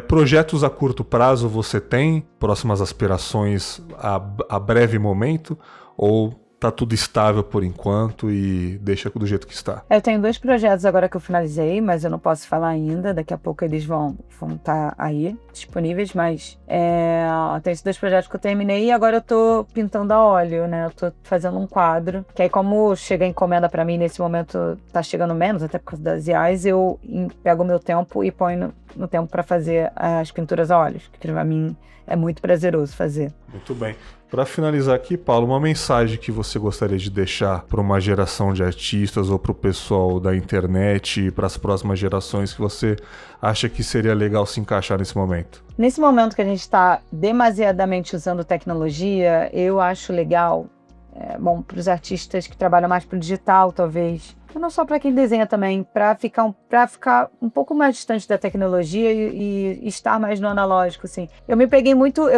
Projetos a curto prazo você tem? Próximas aspirações a breve momento? Ou tá tudo estável por enquanto e deixa do jeito que está? Eu tenho 2 projetos agora que eu finalizei, mas eu não posso falar ainda. Daqui a pouco eles vão estar aí, disponíveis, mas tem esses 2 projetos que eu terminei e agora eu tô pintando a óleo, né? Eu tô fazendo um quadro, que aí como chega a encomenda pra mim, nesse momento tá chegando menos, até por causa das IAs, eu pego o meu tempo e ponho no tempo pra fazer as pinturas a óleo, que pra mim é muito prazeroso fazer. Muito bem. Para finalizar aqui, Paulo, uma mensagem que você gostaria de deixar para uma geração de artistas ou para o pessoal da internet e para as próximas gerações que você acha que seria legal se encaixar nesse momento? Nesse momento que a gente está demasiadamente usando tecnologia, eu acho legal, para os artistas que trabalham mais para o digital, talvez, não só para quem desenha também, para ficar um pouco mais distante da tecnologia e estar mais no analógico, assim. Eu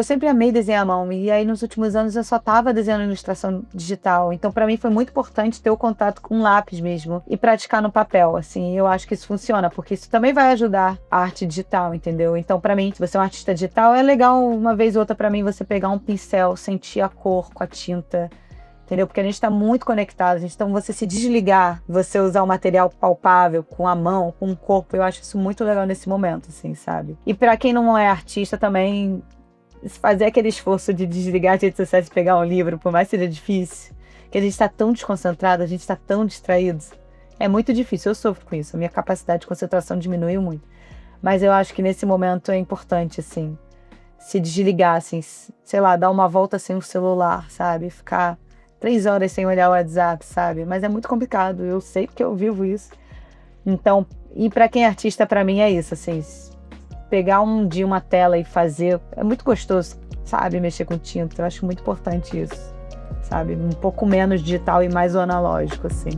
sempre amei desenhar à mão, e aí nos últimos anos eu só estava desenhando ilustração digital, então para mim foi muito importante ter o contato com um lápis mesmo e praticar no papel, assim. Eu acho que isso funciona, porque isso também vai ajudar a arte digital, entendeu? Então para mim, se você é um artista digital, é legal uma vez ou outra para mim você pegar um pincel, sentir a cor com a tinta, entendeu? Porque a gente está muito conectado, então você se desligar, você usar um material palpável, com a mão, com o corpo, eu acho isso muito legal nesse momento, assim, sabe? E para quem não é artista também, fazer aquele esforço de desligar as redes sociais e pegar um livro, por mais que seja difícil, que a gente está tão desconcentrado, a gente está tão distraído, é muito difícil, eu sofro com isso, a minha capacidade de concentração diminuiu muito, mas eu acho que nesse momento é importante, assim, se desligar, assim, sei lá, dar uma volta sem o celular, sabe? Ficar 3 horas sem olhar o WhatsApp, sabe? Mas é muito complicado, eu sei porque eu vivo isso. Então, e pra quem é artista, pra mim é isso, assim, pegar um dia uma tela e fazer, é muito gostoso, sabe? Mexer com tinta, eu acho muito importante isso, sabe? Um pouco menos digital e mais o analógico, assim.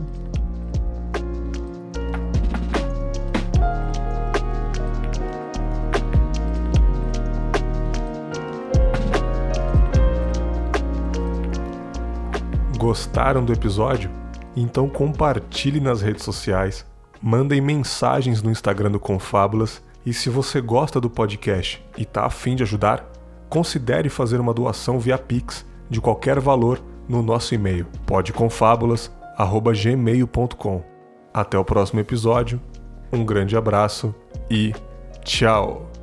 Gostaram do episódio? Então compartilhe nas redes sociais, mandem mensagens no Instagram do Confábulas e se você gosta do podcast e está a fim de ajudar, considere fazer uma doação via Pix de qualquer valor no nosso e-mail podconfabulas@gmail.com. Até o próximo episódio, um grande abraço e tchau!